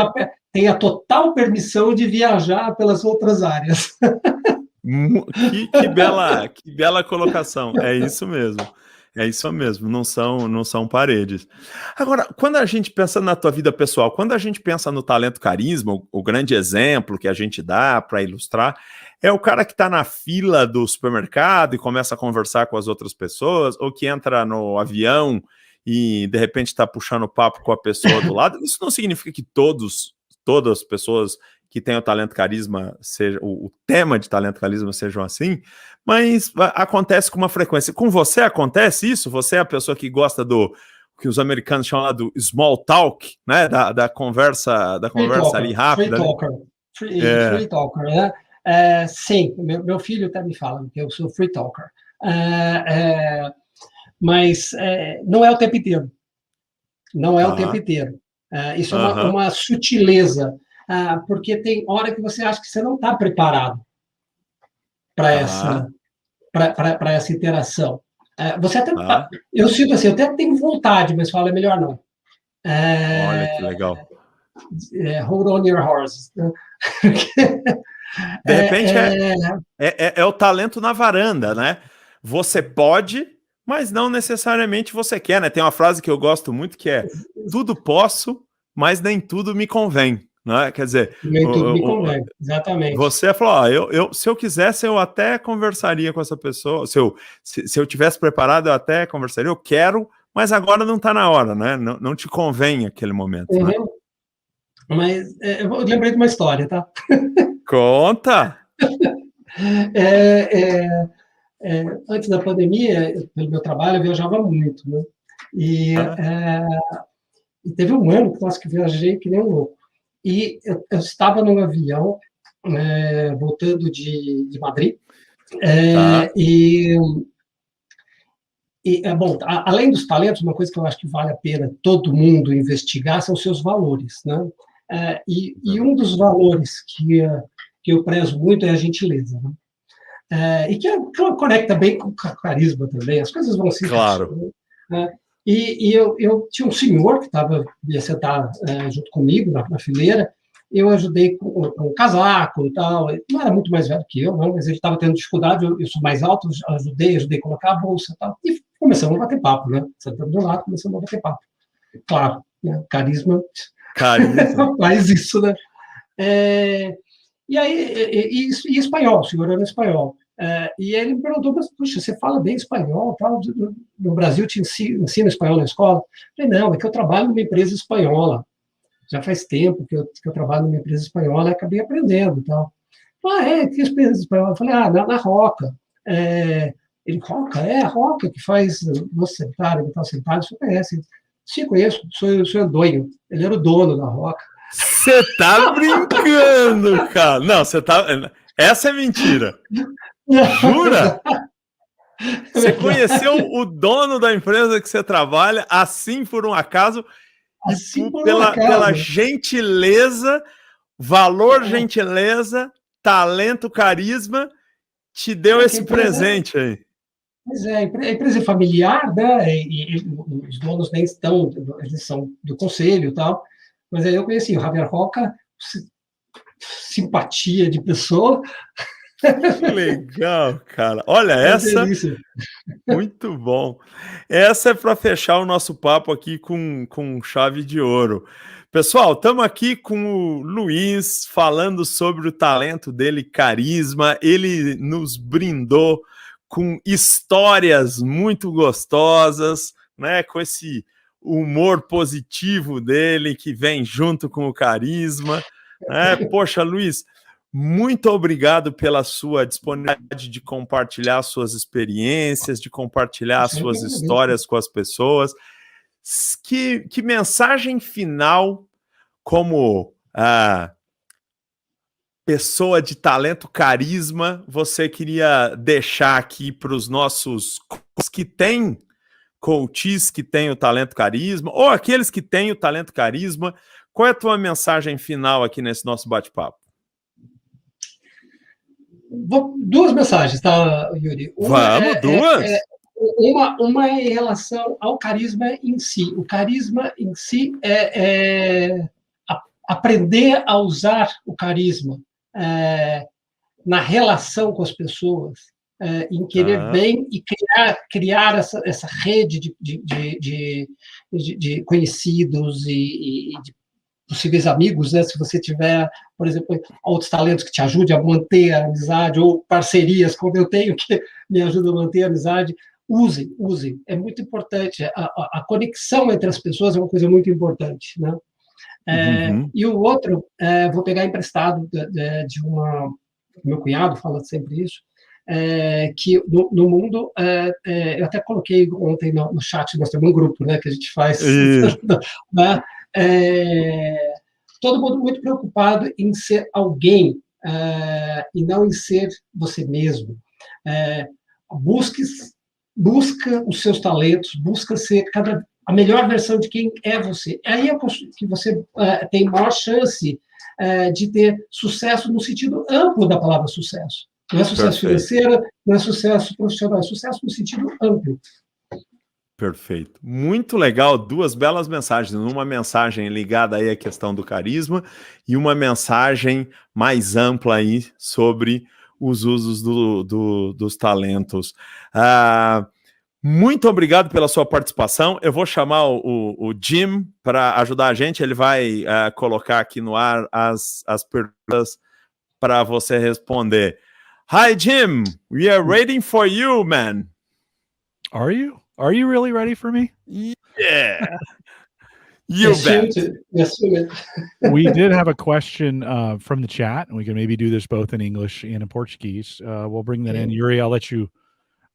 a total permissão de viajar pelas outras áreas. Que bela colocação. É isso mesmo, não são paredes. Agora, quando a gente pensa na tua vida pessoal, quando a gente pensa no talento carisma, o grande exemplo que a gente dá para ilustrar é o cara que está na fila do supermercado e começa a conversar com as outras pessoas, ou que entra no avião e de repente está puxando papo com a pessoa do lado. Isso não significa que todas as pessoas que têm o talento carisma, o tema de talento carisma sejam assim, mas acontece com uma frequência. Com você acontece isso? Você é a pessoa que gosta do que os americanos chamam do small talk, né? Da conversa ali rápida. Free talker, né? Sim, meu filho até me fala que eu sou free talker. Mas não é o tempo inteiro. Não é o tempo inteiro. Isso é uma sutileza. Porque tem hora que você acha que você não está preparado para essa interação. Você até eu sinto assim, eu até tenho vontade, mas falo, é melhor não. Olha que legal. Hold on your horses. De repente é o talento na varanda, né? Você pode, mas não necessariamente você quer, né? Tem uma frase que eu gosto muito que é: tudo posso, mas nem tudo me convém. Né? Quer dizer, me convém, exatamente. Você falou, se eu quisesse, eu até conversaria com essa pessoa. Se eu tivesse preparado, eu até conversaria. Eu quero, mas agora não está na hora, né? Não te convém aquele momento. Né? Mas eu lembrei de uma história, tá? Conta! Antes da pandemia, pelo meu trabalho, eu viajava muito, né? E teve um ano que eu viajei que nem um louco. E eu estava num avião, voltando de Madrid, bom, além dos talentos, uma coisa que eu acho que vale a pena todo mundo investigar são os seus valores, né? E um dos valores que eu prezo muito é a gentileza, né? E que conecta bem com o carisma também, as coisas vão se... Claro. Né? eu tinha um senhor que ia sentar junto comigo na fileira. Eu ajudei com o casaco e tal. Ele não era muito mais velho que eu, não, mas ele estava tendo dificuldade. Eu sou mais alto, ajudei a colocar a bolsa e tal. E começamos a bater papo, né? Sentando do lado, começamos a bater papo. Claro, né? Carisma faz isso, né? E aí, e espanhol, o senhor era espanhol. E ele me perguntou, mas, puxa, você fala bem espanhol, tal? No Brasil te ensina espanhol na escola? Eu falei, não, é que eu trabalho numa empresa espanhola. Já faz tempo que eu trabalho numa empresa espanhola e acabei aprendendo. Tal. Que empresa espanhola? Eu falei, na Roca. Ele, Roca? A Roca que faz Moça Sanitária, Metal Sanitário, você conhece? Sim, conheço, sou dono. Ele era o dono da Roca. Você tá brincando, cara. Não, você tá... Essa é mentira. Jura? Você conheceu o dono da empresa que você trabalha, assim por um acaso, assim pela gentileza, valor, gentileza, talento, carisma, te deu esse presente aí. Pois é, a empresa é familiar, né? E os donos nem estão, eles são do conselho e tal. Mas aí eu conheci o Javier Roca, simpatia de pessoa. Que legal, cara. Olha, essa... Muito bom. Essa é para fechar o nosso papo aqui com chave de ouro. Pessoal, estamos aqui com o Luiz falando sobre o talento dele, carisma. Ele nos brindou com histórias muito gostosas, né? Com esse humor positivo dele que vem junto com o carisma. Né? Poxa, Luiz, muito obrigado pela sua disponibilidade de compartilhar suas experiências, de compartilhar suas histórias com as pessoas. Que mensagem final, como pessoa de talento, carisma, você queria deixar aqui para os nossos que têm coaches que têm o talento, carisma, ou aqueles que têm o talento, carisma? Qual é a tua mensagem final aqui nesse nosso bate-papo? Duas mensagens, tá, Yuri? Duas? Uma é em relação ao carisma em si. O carisma em si é aprender a usar o carisma na relação com as pessoas, em querer bem e criar essa rede de conhecidos e de possíveis amigos, né? Se você tiver, por exemplo, outros talentos que te ajudem a manter a amizade, ou parcerias, como eu tenho, que me ajudam a manter a amizade, use. É muito importante. A conexão entre as pessoas é uma coisa muito importante, né? E o outro, vou pegar emprestado de meu cunhado, fala sempre isso, que no mundo, eu até coloquei ontem no chat, nós temos um grupo, né, que a gente faz, né? Todo mundo muito preocupado em ser alguém e não em ser você mesmo. Busca os seus talentos, busca ser a melhor versão de quem é você. Aí é que você tem maior chance de ter sucesso no sentido amplo da palavra sucesso. Não é sucesso financeiro, não é sucesso profissional, é sucesso no sentido amplo. Perfeito. Muito legal, duas belas mensagens. Uma mensagem ligada aí à questão do carisma e uma mensagem mais ampla aí sobre os usos dos talentos. Muito obrigado pela sua participação. Eu vou chamar o Jim para ajudar a gente. Ele vai colocar aqui no ar as perguntas para você responder. Hi, Jim. We are waiting for you, man. Are you? Are you really ready for me? Yeah. You bet. We did have a question from the chat, and we can maybe do this both in English and in Portuguese. We'll bring that in. Yuri, I'll let you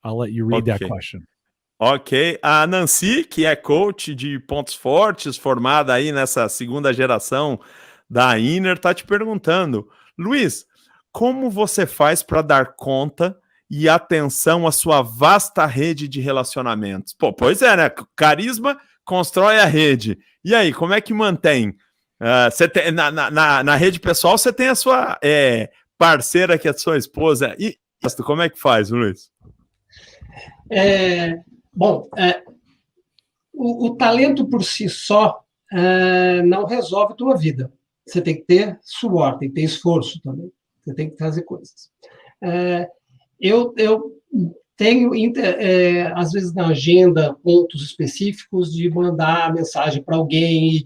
read that question. Ok. A Nancy, que é coach de pontos fortes, formada aí nessa segunda geração da Inner, tá te perguntando, Luiz, como você faz para dar conta e atenção à sua vasta rede de relacionamentos? Pô, pois é, né? Carisma constrói a rede. E aí, como é que mantém? Você tem, na rede pessoal, você tem a sua parceira, que é a sua esposa. E como é que faz, Luiz? o talento por si só não resolve a tua vida. Você tem que ter suor, tem que ter esforço também. Você tem que fazer coisas. Eu tenho, às vezes, na agenda, pontos específicos de mandar mensagem para alguém.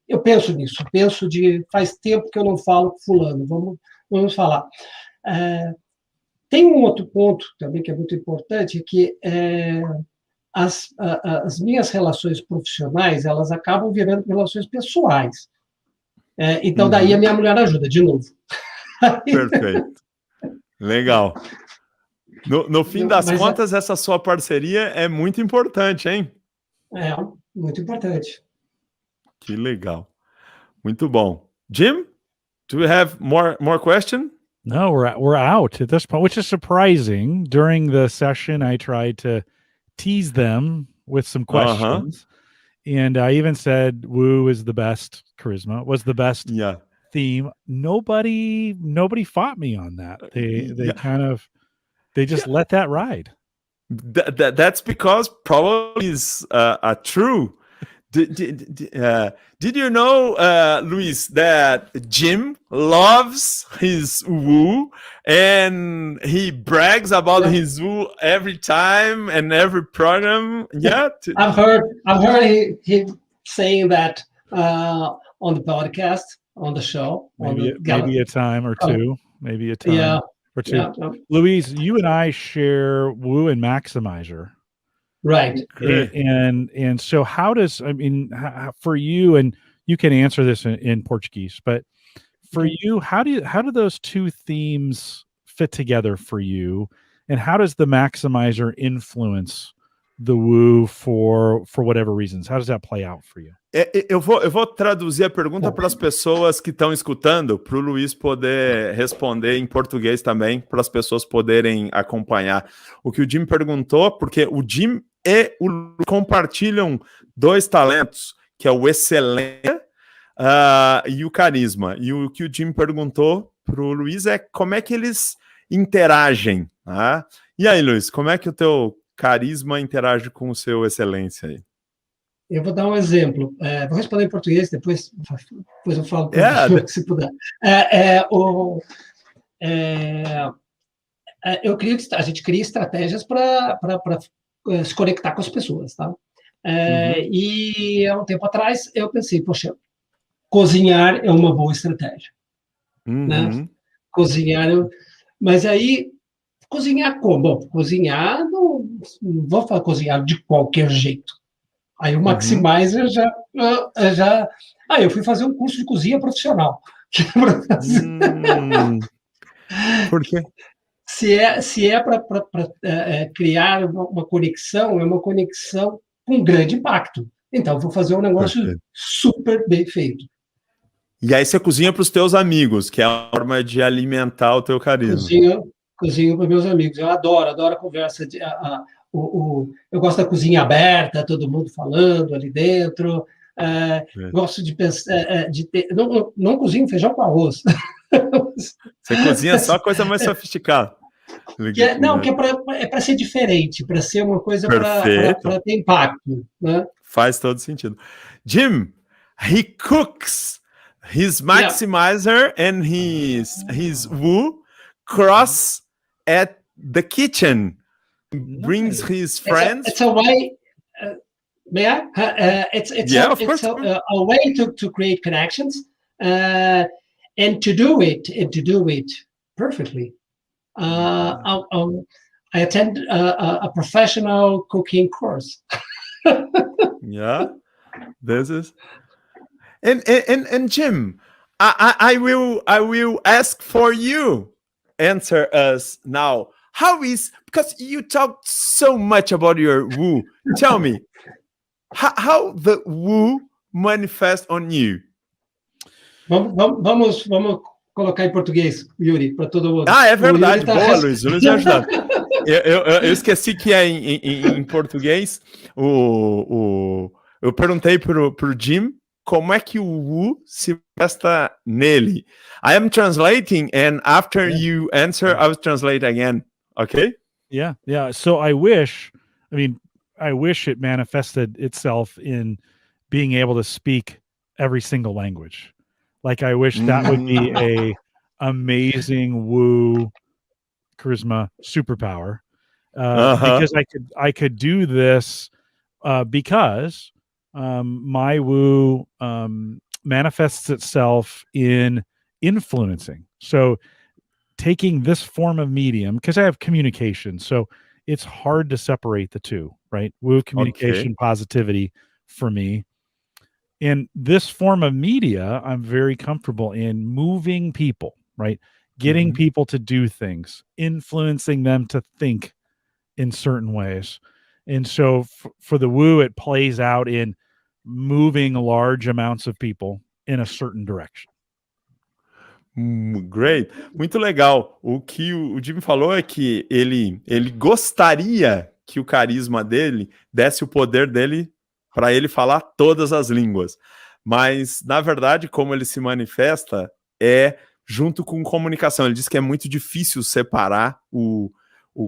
Eu penso nisso. Faz tempo que eu não falo com fulano. Vamos falar. Tem um outro ponto também que é muito importante, que as minhas relações profissionais, elas acabam virando relações pessoais. Então, daí a minha mulher ajuda, de novo. Perfeito. Legal. No fim das contas, essa sua parceria é muito importante, hein? É, muito importante. Que legal. Muito bom. Jim, do you have more question? No, we're out at this point, which is surprising. During the session, I tried to tease them with some questions. And I even said Wu is the best charisma, was the best theme. Nobody fought me on that. They just let that ride. That's because probably is true. Did you know, Luis, that Jim loves his Wu and he brags about his Wu every time and every program? Yeah, I've heard him saying that on the podcast, on the show. Maybe a time or two. Maybe a time. Yeah. Or two. Yeah. Louise, you and I share Wu and Maximizer. Right. And so how does, for you, and you can answer this in Portuguese, but for you, how do those two themes fit together for you? And how does the Maximizer influence the Wu for whatever reasons? How does that play out for you? Eu vou traduzir a pergunta para as pessoas que estão escutando, para o Luiz poder responder em português também, para as pessoas poderem acompanhar. O que o Jim perguntou, porque o Jim e o Luiz compartilham dois talentos, que é o excelência e o carisma. E o que o Jim perguntou para o Luiz é como é que eles interagem. Tá? E aí, Luiz, como é que o teu carisma interage com o seu excelência aí? Eu vou dar um exemplo. Vou responder em português, depois eu falo se puder. A gente cria estratégias para se conectar com as pessoas, tá? E há um tempo atrás eu pensei, poxa, cozinhar é uma boa estratégia, né? Cozinhar, mas aí cozinhar como? Bom, cozinhar não vou falar cozinhar de qualquer jeito. Aí o Maximizer já... eu fui fazer um curso de cozinha profissional. Por quê? Se é para criar uma conexão, é uma conexão com grande impacto. Então, vou fazer um negócio super bem feito. E aí você cozinha para os teus amigos, que é a forma de alimentar o teu carisma. Cozinho para meus amigos. Eu adoro a conversa. Eu gosto da cozinha aberta, todo mundo falando ali dentro. Gosto de pensar, não cozinho feijão com arroz. Você cozinha só coisa mais sofisticada. Que é para ser diferente, para ser uma coisa para ter impacto, né? Faz todo sentido. Jim, he cooks his Maximizer and his Wu cross at the kitchen. Brings his friends. It's a way. May I? It's a way to create connections and to do it perfectly. I attend a professional cooking course. This is and Jim, I will ask for you. Answer us now. How is, because you talked so much about your Wu. Tell me, how the Wu manifests on you? Vamos colocar em português, Yuri, para todo mundo. É verdade. Boa, Luiz. O Luiz vai ajudar. Eu esqueci que é em português. Eu perguntei pro Jim como é que o Wu se presta nele. I am translating, and after you answer, I will translate again. Okay? Yeah. So I wish, I wish it manifested itself in being able to speak every single language. Like I wish that would be a amazing woo charisma superpower. Because I could do this because my woo manifests itself in influencing. So taking this form of medium, because I have communication, so it's hard to separate the two, right? Woo, communication, positivity for me. In this form of media, I'm very comfortable in moving people, right? Getting people to do things, influencing them to think in certain ways. And so for the woo, it plays out in moving large amounts of people in a certain direction. Great, muito legal. O que o Jim falou é que ele gostaria que o carisma dele desse o poder dele para ele falar todas as línguas, mas na verdade como ele se manifesta é junto com comunicação. Ele diz que é muito difícil separar o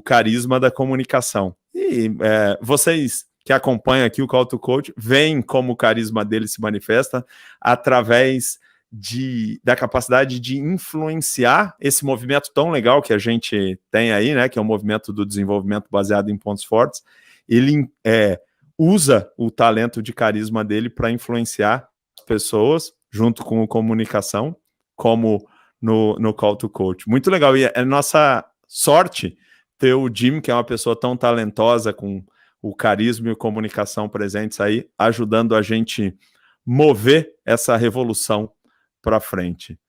carisma da comunicação. E vocês que acompanham aqui o Call to Coach veem como o carisma dele se manifesta através da capacidade de influenciar esse movimento tão legal que a gente tem aí, né, que é o movimento do desenvolvimento baseado em pontos fortes. Ele usa o talento de carisma dele para influenciar pessoas, junto com a comunicação, como no Call to Coach. Muito legal, e é nossa sorte ter o Jim, que é uma pessoa tão talentosa, com o carisma e a comunicação presentes aí, ajudando a gente mover essa revolução para frente.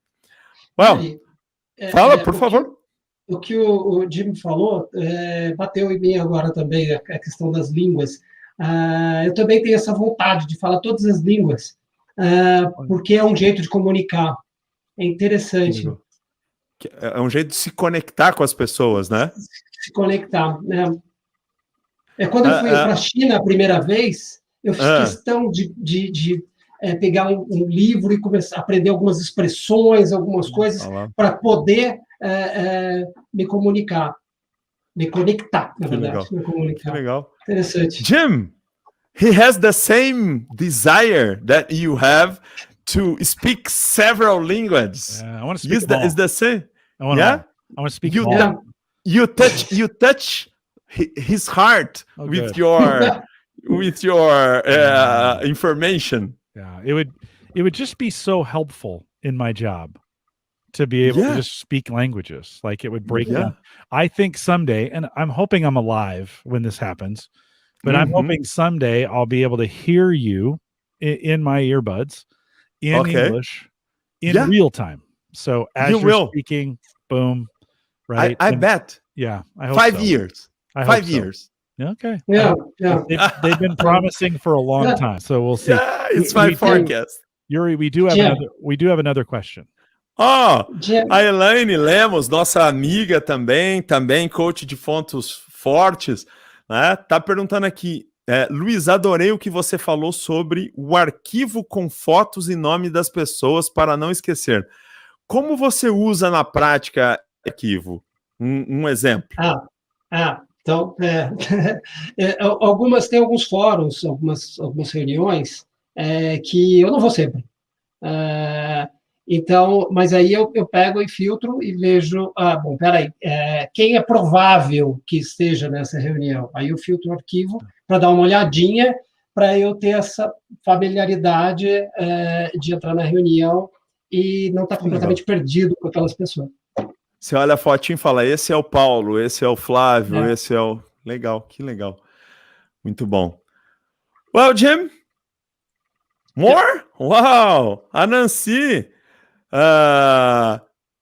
Well, fala, por favor. O que o Jim falou bateu em mim agora também, a questão das línguas. Eu também tenho essa vontade de falar todas as línguas, porque é um jeito de comunicar. É interessante. É um jeito de se conectar com as pessoas, né? Se conectar. Quando eu fui para a China a primeira vez, eu fiz questão de pegar um livro e começar a aprender algumas expressões, algumas coisas, para poder me comunicar. Me conectar, na verdade. Legal. Me comunicar. Que legal. Interessante. Jim, he has the same desire that you have to speak several languases. I want to speak Is the same? I want to speak you touch his heart with your information. Yeah, it would just be so helpful in my job to be able to just speak languages. Like it would break down. I think someday, and I'm hoping I'm alive when this happens, but I'm hoping someday I'll be able to hear you in my earbuds in English in real time. So as you're speaking, boom, right? I bet. Yeah, I hope 5 so. years. 5 years. Okay. Yeah. They've been promising for a long time, so we'll see. Yeah, it's my forecast. Yuri, we do have another question. A Elaine Lemos, nossa amiga também coach de pontos fortes, né? Tá perguntando aqui, Luiz, adorei o que você falou sobre o arquivo com fotos e nome das pessoas para não esquecer. Como você usa na prática arquivo? Um exemplo. Então, tem alguns fóruns, algumas reuniões que eu não vou sempre. Então, mas aí eu pego e filtro e vejo, bom, peraí, quem é provável que esteja nessa reunião? Aí eu filtro o arquivo para dar uma olhadinha, para eu ter essa familiaridade de entrar na reunião e não estar completamente perdido com aquelas pessoas. Você olha a fotinha e fala, esse é o Paulo, esse é o Flávio, esse é o... Legal, que legal. Muito bom. Well, Jim? More? Wow! A Nancy!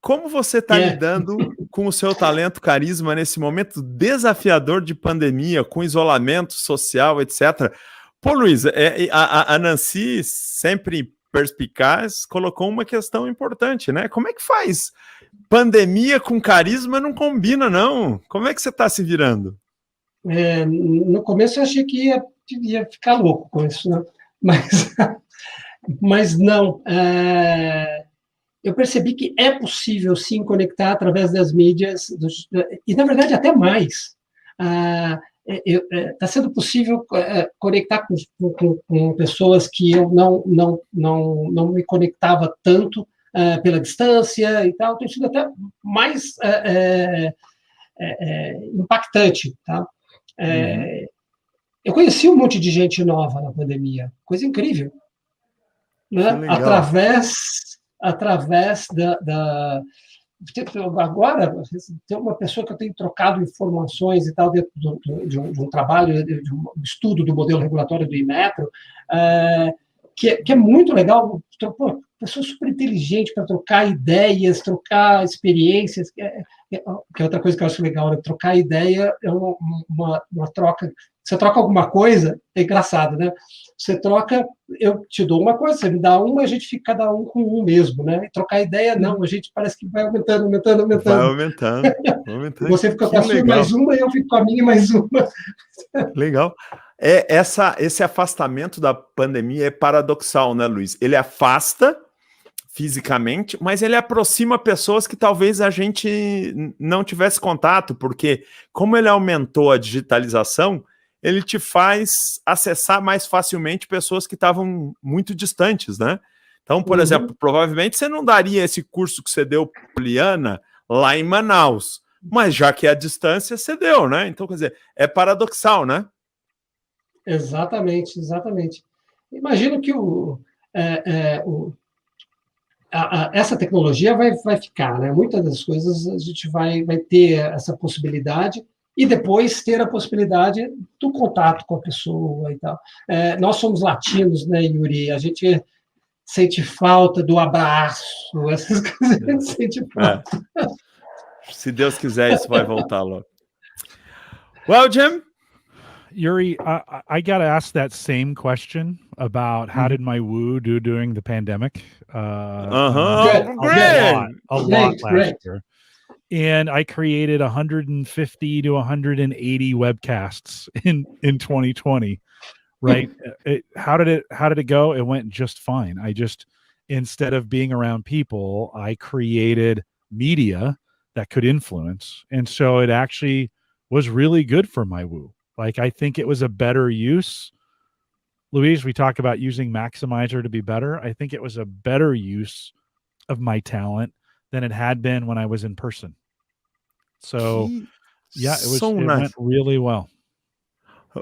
Como você está lidando com o seu talento, carisma, nesse momento desafiador de pandemia, com isolamento social, etc.? Pô, Luiz, a Nancy, sempre perspicaz, colocou uma questão importante, né? Como é que faz? Pandemia com carisma não combina, não. Como é que você está se virando? No começo eu achei que ia ficar louco com isso, né? Mas não. Eu percebi que é possível, sim, conectar através das mídias, e, na verdade, até mais. está sendo possível conectar com pessoas que eu não me conectava tanto pela distância e tal, tem sido até mais impactante, tá? Eu conheci um monte de gente nova na pandemia, coisa incrível, né? Através agora, tem uma pessoa que eu tenho trocado informações e tal dentro de um trabalho, de um estudo do modelo regulatório do Inmetro, que é muito legal, pessoa super inteligente para trocar ideias, trocar experiências, que é outra coisa que eu acho legal, né? Trocar ideia é uma troca. Você troca alguma coisa, é engraçado, né? Você troca, eu te dou uma coisa, você me dá uma, a gente fica cada um com um mesmo, né? E trocar ideia, não, a gente parece que vai aumentando. Vai aumentando. Você fica com a sua mais uma, e eu fico com a minha mais uma. Legal. Esse afastamento da pandemia é paradoxal, né, Luiz? Ele afasta fisicamente, mas ele aproxima pessoas que talvez a gente não tivesse contato, porque como ele aumentou a digitalização, ele te faz acessar mais facilmente pessoas que estavam muito distantes, né? Então, por exemplo, provavelmente você não daria esse curso que você deu para Poliana lá em Manaus, mas já que é a distância, você deu, né? Então, quer dizer, é paradoxal, né? Exatamente. Imagino que essa tecnologia vai ficar, né? Muitas das coisas a gente vai ter essa possibilidade e depois ter a possibilidade do contato com a pessoa e tal. Nós somos latinos, né, Yuri? A gente sente falta do abraço, essas coisas a gente sente falta. Se Deus quiser, isso vai voltar logo. Well, Jim? Yuri, I got to ask that same question about how did my woo do during the pandemic? Great. A lot last year. And I created 150 to 180 webcasts in 2020, right? How did it go? It went just fine. Instead of being around people, I created media that could influence. And so it actually was really good for my woo. Like, I think it was a better use. Louise, we talk about using Maximizer to be better. I think it was a better use of my talent than it had been when I was in person. So, yeah, it went really well.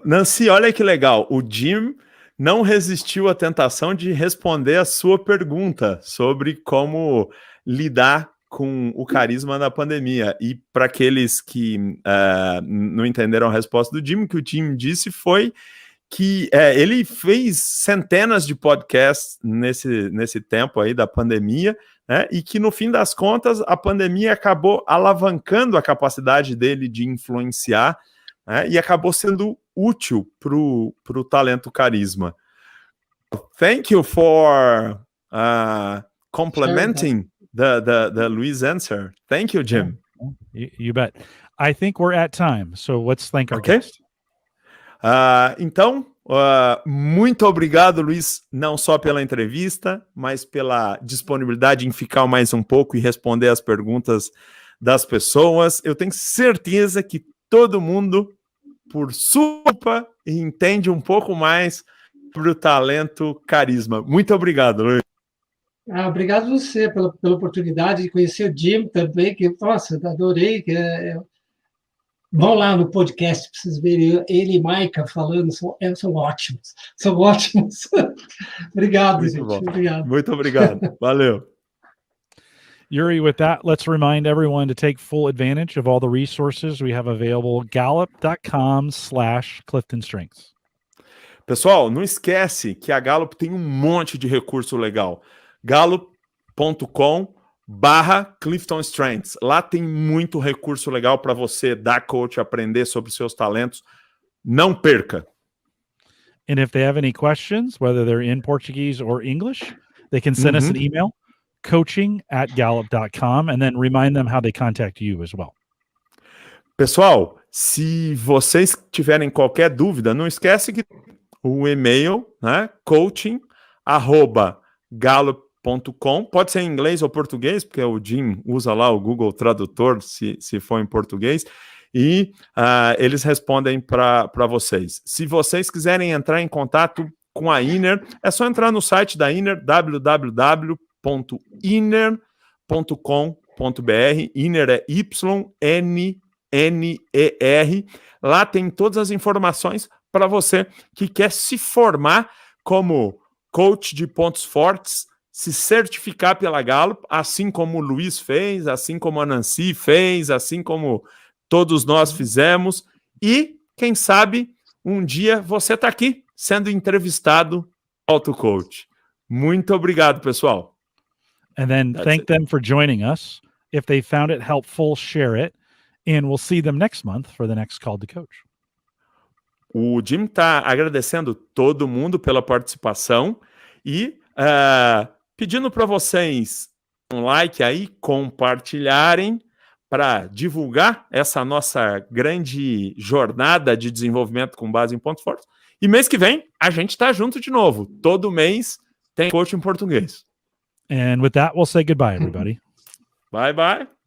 Nancy, olha que legal. O Jim não resistiu à tentação de responder a sua pergunta sobre como lidar com o carisma na pandemia. E para aqueles que não entenderam a resposta do Jim, o que o Jim disse foi que ele fez centenas de podcasts nesse tempo aí da pandemia, né, e que no fim das contas a pandemia acabou alavancando a capacidade dele de influenciar, né, e acabou sendo útil para o talento carisma. Thank you for complementing the Luis answer. Thank you, Jim. You bet. I think we're at time, so let's thank our guest. Então, muito obrigado, Luiz, não só pela entrevista, mas pela disponibilidade em ficar mais um pouco e responder as perguntas das pessoas. Eu tenho certeza que todo mundo, por sua culpa, entende um pouco mais para o talento carisma. Muito obrigado, Luiz. Obrigado a você pela oportunidade de conhecer o Jim também, que, nossa, adorei. Vão lá no podcast para vocês verem ele e Maica falando, são ótimos. São ótimos. Obrigado, muito gente. Bom. Obrigado. Muito obrigado. Valeu. Yuri, with that, let's remind everyone to take full advantage of all the resources we have available, gallup.com/Clifton Strengths. Pessoal, não esquece que a Gallup tem um monte de recurso legal. gallup.com/Clifton Strengths. Lá tem muito recurso legal para você dar coach, aprender sobre seus talentos. Não perca. And if they have any questions, whether they're in Portuguese or English, they can send us an email, coaching@gallup.com, and then remind them how they contact you as well. Pessoal, se vocês tiverem qualquer dúvida, não esquece que o e-mail, né, coaching@gallup.com, pode ser em inglês ou português, porque o Jim usa lá o Google Tradutor, se for em português, e eles respondem para vocês. Se vocês quiserem entrar em contato com a Inner, é só entrar no site da Inner, www.inner.com.br. Inner é Y-N-N-E-R. Lá tem todas as informações para você que quer se formar como coach de pontos fortes, se certificar pela Gallup, assim como o Luiz fez, assim como a Nancy fez, assim como todos nós fizemos, e, quem sabe, um dia você está aqui sendo entrevistado Auto Coach. Muito obrigado, pessoal. And then thank them for joining us. If they found it helpful, share it, and we'll see them next month for the next Call to Coach. O Jim está agradecendo todo mundo pela participação e pedindo para vocês um like aí, compartilharem para divulgar essa nossa grande jornada de desenvolvimento com base em pontos fortes. E mês que vem a gente está junto de novo. Todo mês tem coach em português. And with that, we'll say goodbye, everybody. Bye, bye.